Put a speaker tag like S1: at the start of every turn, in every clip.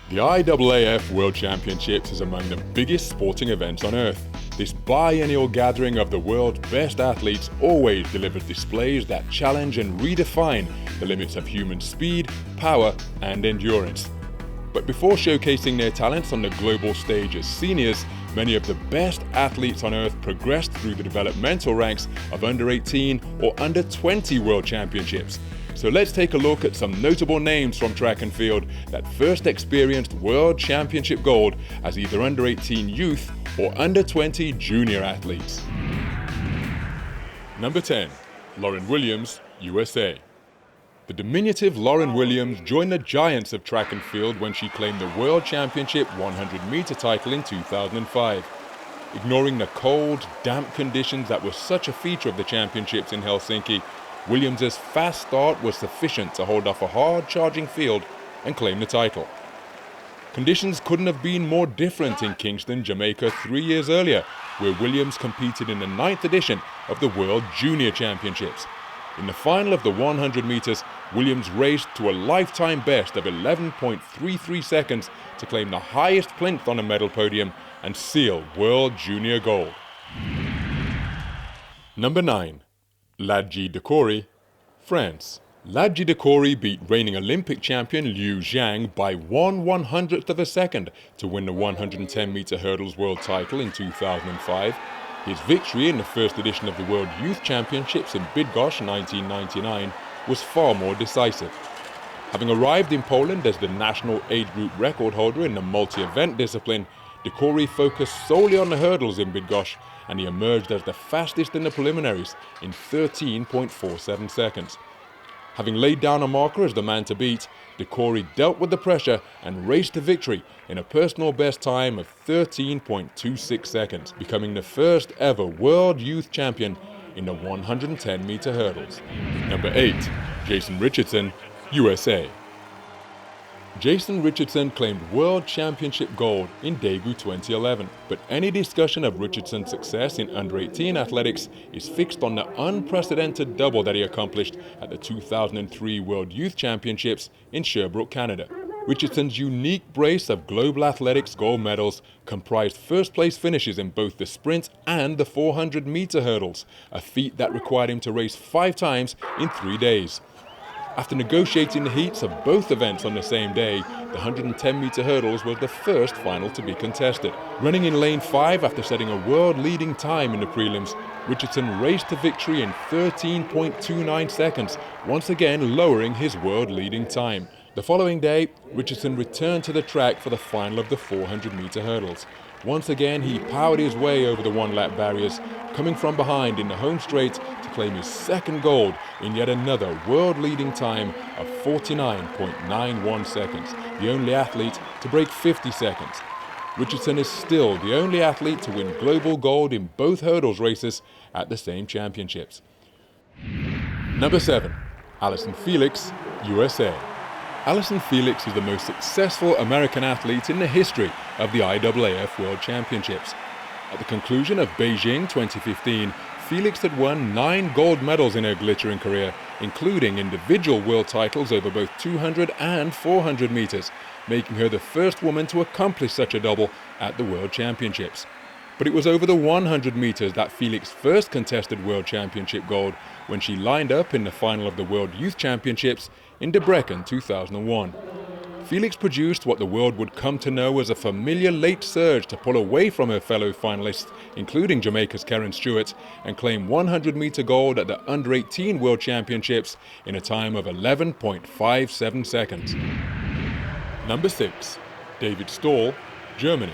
S1: The IAAF World Championships is among the biggest sporting events on earth. This biennial gathering of the world's best athletes always delivers displays that challenge and redefine the limits of human speed, power, and endurance. But before showcasing their talents on the global stage as seniors, many of the best athletes on earth progressed through the developmental ranks of under 18 or under 20 World Championships. So let's take a look at some notable names from track and field that first experienced World Championship gold as either under 18 youth or under 20 junior athletes. Number 10. Lauren Williams, USA. The diminutive Lauren Williams joined the giants of track and field when she claimed the World Championship 100-meter title in 2005. Ignoring the cold, damp conditions that were such a feature of the championships in Helsinki, Williams' fast start was sufficient to hold off a hard-charging field and claim the title. Conditions couldn't have been more different in Kingston, Jamaica 3 years earlier, where Williams competed in the 9th edition of the World Junior Championships. In the final of the 100 meters, Williams raced to a lifetime best of 11.33 seconds to claim the highest plinth on a medal podium and seal World Junior gold. Number 9. Ladji, France. Ladji beat reigning Olympic champion Liu Zhang by 1/100th of a second to win the 110-meter hurdles world title in 2005. His victory in the first edition of the World Youth Championships in Bydgoszcz 1999 was far more decisive. Having arrived in Poland as the national age group record holder in the multi-event discipline, Dekori focused solely on the hurdles in Bydgoszcz, and he emerged as the fastest in the preliminaries in 13.47 seconds. Having laid down a marker as the man to beat, Dekori dealt with the pressure and raced to victory in a personal best time of 13.26 seconds, becoming the first ever world youth champion in the 110-meter hurdles. Number 8. Jason Richardson, USA. Jason Richardson claimed World Championship gold in Daegu 2011, but any discussion of Richardson's success in under-18 athletics is fixed on the unprecedented double that he accomplished at the 2003 World Youth Championships in Sherbrooke, Canada. Richardson's unique brace of global athletics gold medals comprised first-place finishes in both the sprint and the 400-meter hurdles, a feat that required him to race 5 times in 3 days. After negotiating the heats of both events on the same day, the 110-meter hurdles was the first final to be contested. Running in lane 5 after setting a world-leading time in the prelims, Richardson raced to victory in 13.29 seconds, once again lowering his world-leading time. The following day, Richardson returned to the track for the final of the 400-meter hurdles. Once again, he powered his way over the one-lap barriers, coming from behind in the home straight to claim his second gold in yet another world-leading time of 49.91 seconds, the only athlete to break 50 seconds. Richardson is still the only athlete to win global gold in both hurdles races at the same championships. Number 7. Allyson Felix, USA. Allyson Felix is the most successful American athlete in the history of the IAAF World Championships. At the conclusion of Beijing 2015, Felix had won 9 gold medals in her glittering career, including individual world titles over both 200 and 400 meters, making her the first woman to accomplish such a double at the World Championships. But it was over the 100 meters that Felix first contested World Championship gold when she lined up in the final of the World Youth Championships in Debrecen 2001. Felix produced what the world would come to know as a familiar late surge to pull away from her fellow finalists, including Jamaica's Karen Stewart, and claim 100-meter gold at the Under-18 World Championships in a time of 11.57 seconds. Number 6. David Storl, Germany.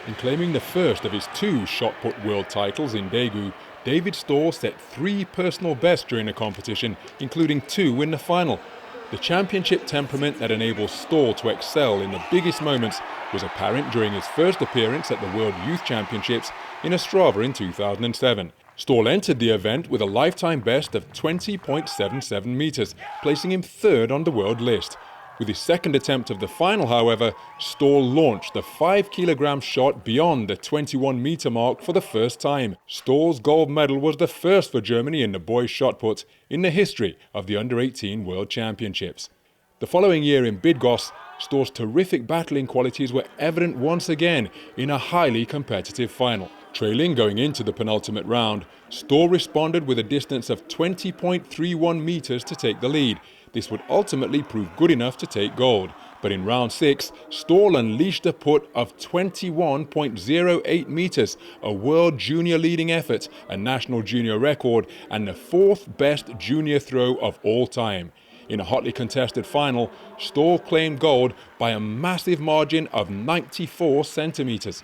S1: In claiming the first of his 2 shot-put world titles in Daegu, David Storl set 3 personal bests during the competition, including 2 in the final. The championship temperament that enables Storl to excel in the biggest moments was apparent during his first appearance at the World Youth Championships in Ostrava in 2007. Storl entered the event with a lifetime best of 20.77 meters, placing him 3rd on the world list. With his second attempt of the final, however, Storl launched the 5-kilogram shot beyond the 21-meter mark for the first time. Storl's gold medal was the first for Germany in the boys' shot put in the history of the Under-18 World Championships. The following year in Bydgoszcz, Storl's terrific battling qualities were evident once again in a highly competitive final. Trailing going into the penultimate round, Storl responded with a distance of 20.31 metres to take the lead. This would ultimately prove good enough to take gold. But in round 6, Storl unleashed a put of 21.08 metres, a world junior leading effort, a national junior record, and the 4th best junior throw of all time. In a hotly contested final, Storl claimed gold by a massive margin of 94 centimetres.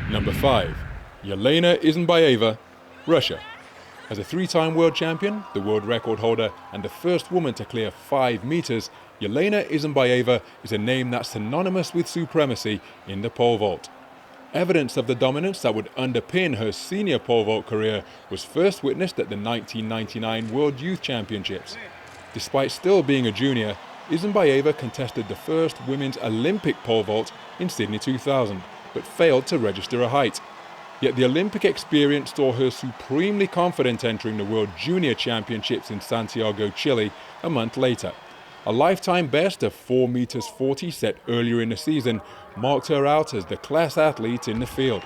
S1: Number 5. Elena Isinbaeva, Russia. As a 3-time world champion, the world record holder, and the first woman to clear 5 metres, Elena Isinbaeva is a name that's synonymous with supremacy in the pole vault. Evidence of the dominance that would underpin her senior pole vault career was first witnessed at the 1999 World Youth Championships. Despite still being a junior, Isinbaeva contested the first women's Olympic pole vault in Sydney 2000, but failed to register a height. Yet the Olympic experience saw her supremely confident entering the World Junior Championships in Santiago, Chile, a month later. A lifetime best of 4 meters 40 set earlier in the season marked her out as the class athlete in the field.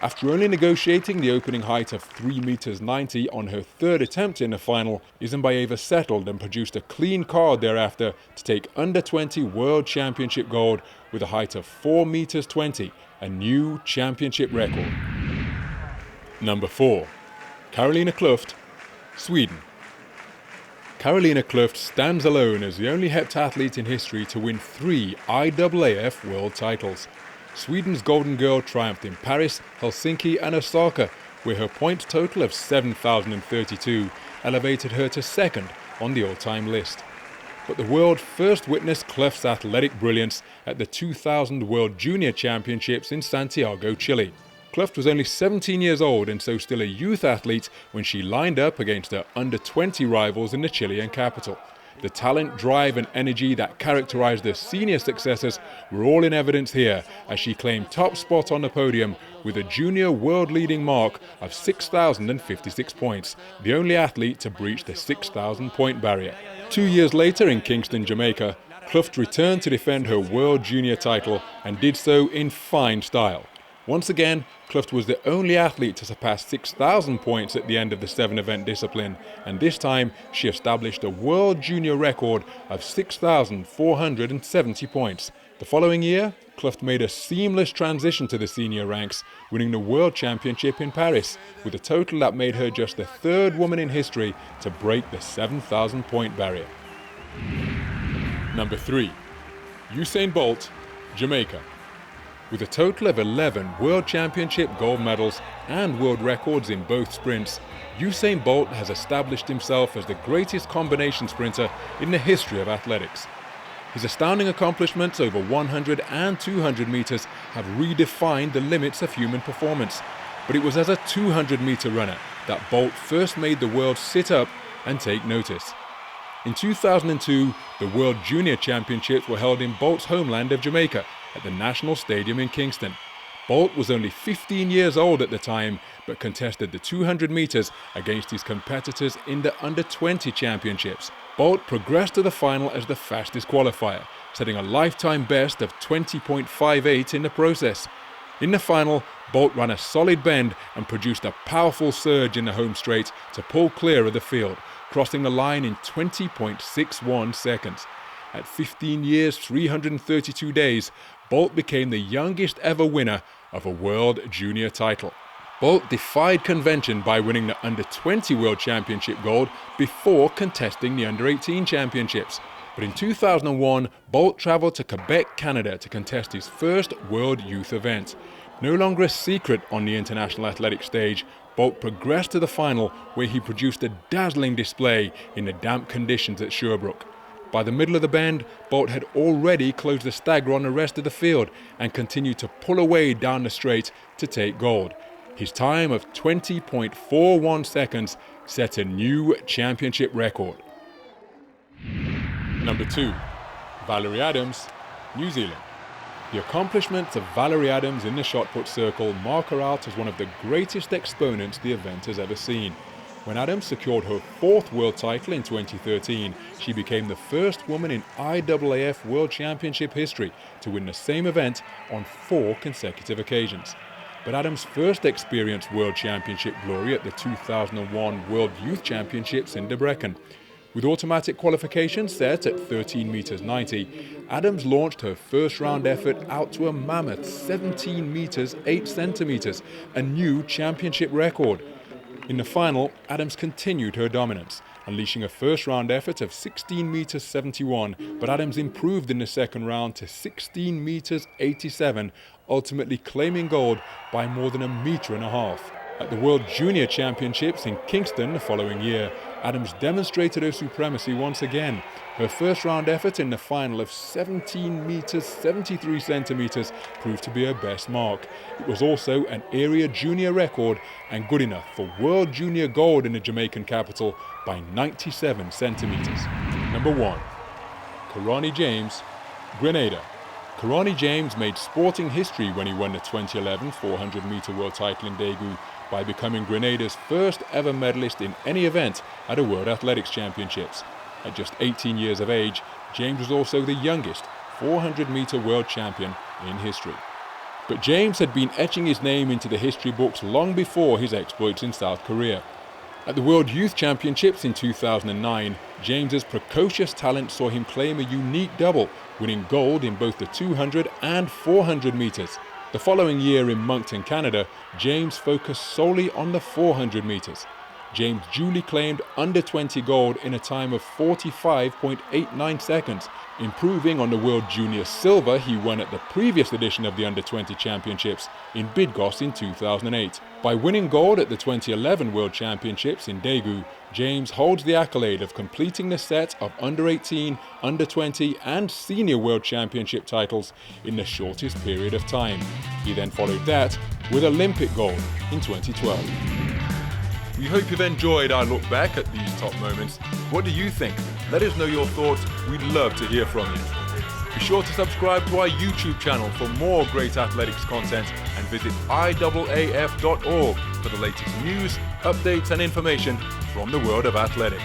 S1: After only negotiating the opening height of 3 meters 90 on her 3rd attempt in the final, Isinbaeva settled and produced a clean card thereafter to take under 20 World Championship gold with a height of 4 meters 20, a new championship record. Number 4. Carolina Kluft, Sweden. Carolina Kluft stands alone as the only heptathlete in history to win 3 IAAF world titles. Sweden's Golden Girl triumphed in Paris, Helsinki and Osaka, where her point total of 7,032 elevated her to 2nd on the all-time list. But the world first witnessed Kluft's athletic brilliance at the 2000 World Junior Championships in Santiago, Chile. Kluft was only 17 years old and so still a youth athlete when she lined up against her under-20 rivals in the Chilean capital. The talent, drive and energy that characterized her senior successors were all in evidence here as she claimed top spot on the podium with a junior world-leading mark of 6,056 points, the only athlete to breach the 6,000-point barrier. 2 years later in Kingston, Jamaica, Kluft returned to defend her world junior title and did so in fine style. Once again, Kluft was the only athlete to surpass 6,000 points at the end of the 7-event discipline, and this time she established a world junior record of 6,470 points. The following year, Kluft made a seamless transition to the senior ranks, winning the World Championship in Paris, with a total that made her just the 3rd woman in history to break the 7,000-point barrier. Number 3. Usain Bolt, Jamaica. With a total of 11 World Championship gold medals and world records in both sprints, Usain Bolt has established himself as the greatest combination sprinter in the history of athletics. His astounding accomplishments over 100 and 200 meters have redefined the limits of human performance. But it was as a 200-meter runner that Bolt first made the world sit up and take notice. In 2002, the World Junior Championships were held in Bolt's homeland of Jamaica, at the National Stadium in Kingston. Bolt was only 15 years old at the time, but contested the 200 meters against his competitors in the under-20 championships. Bolt progressed to the final as the fastest qualifier, setting a lifetime best of 20.58 in the process. In the final, Bolt ran a solid bend and produced a powerful surge in the home straight to pull clear of the field, crossing the line in 20.61 seconds. At 15 years, 332 days, Bolt became the youngest ever winner of a World Junior title. Bolt defied convention by winning the Under-20 World Championship gold before contesting the Under-18 Championships. But in 2001, Bolt travelled to Quebec, Canada to contest his first World Youth event. No longer a secret on the international athletic stage, Bolt progressed to the final where he produced a dazzling display in the damp conditions at Sherbrooke. By the middle of the bend, Bolt had already closed the stagger on the rest of the field and continued to pull away down the straight to take gold. His time of 20.41 seconds set a new championship record. Number 2. Valerie Adams, New Zealand. The accomplishments of Valerie Adams in the shot put circle mark her out as one of the greatest exponents the event has ever seen. When Adams secured her 4th world title in 2013, she became the first woman in IAAF World Championship history to win the same event on 4 consecutive occasions. But Adams first experienced World Championship glory at the 2001 World Youth Championships in Debrecen. With automatic qualification set at 13 meters 90, Adams launched her first round effort out to a mammoth 17 meters 8 centimeters, a new championship record. In the final, Adams continued her dominance, unleashing a first round effort of 16 meters 71, but Adams improved in the second round to 16 meters 87, ultimately claiming gold by more than 1.5 meters. At the World Junior Championships in Kingston the following year, Adams demonstrated her supremacy once again. Her first round effort in the final of 17 meters 73 centimeters proved to be her best mark. It was also an area junior record and good enough for World Junior gold in the Jamaican capital by 97 centimeters. Number 1. Kirani James, Grenada. Kirani James made sporting history when he won the 2011 400-meter world title in Daegu by becoming Grenada's first ever medalist in any event at a World Athletics Championships. At just 18 years of age, James was also the youngest 400-meter world champion in history. But James had been etching his name into the history books long before his exploits in South Korea. At the World Youth Championships in 2009, James's precocious talent saw him claim a unique double, winning gold in both the 200 and 400 meters. The following year in Moncton, Canada, James focused solely on the 400 meters. James duly claimed under 20 gold in a time of 45.89 seconds, improving on the World Junior silver he won at the previous edition of the Under 20 Championships in Bydgoszcz in 2008. By winning gold at the 2011 World Championships in Daegu, James holds the accolade of completing the set of Under 18, Under 20 and Senior World Championship titles in the shortest period of time. He then followed that with Olympic gold in 2012. We hope you've enjoyed our look back at these top moments. What do you think? Let us know your thoughts. We'd love to hear from you. Be sure to subscribe to our YouTube channel for more great athletics content and visit IAAF.org for the latest news, updates and information from the world of athletics.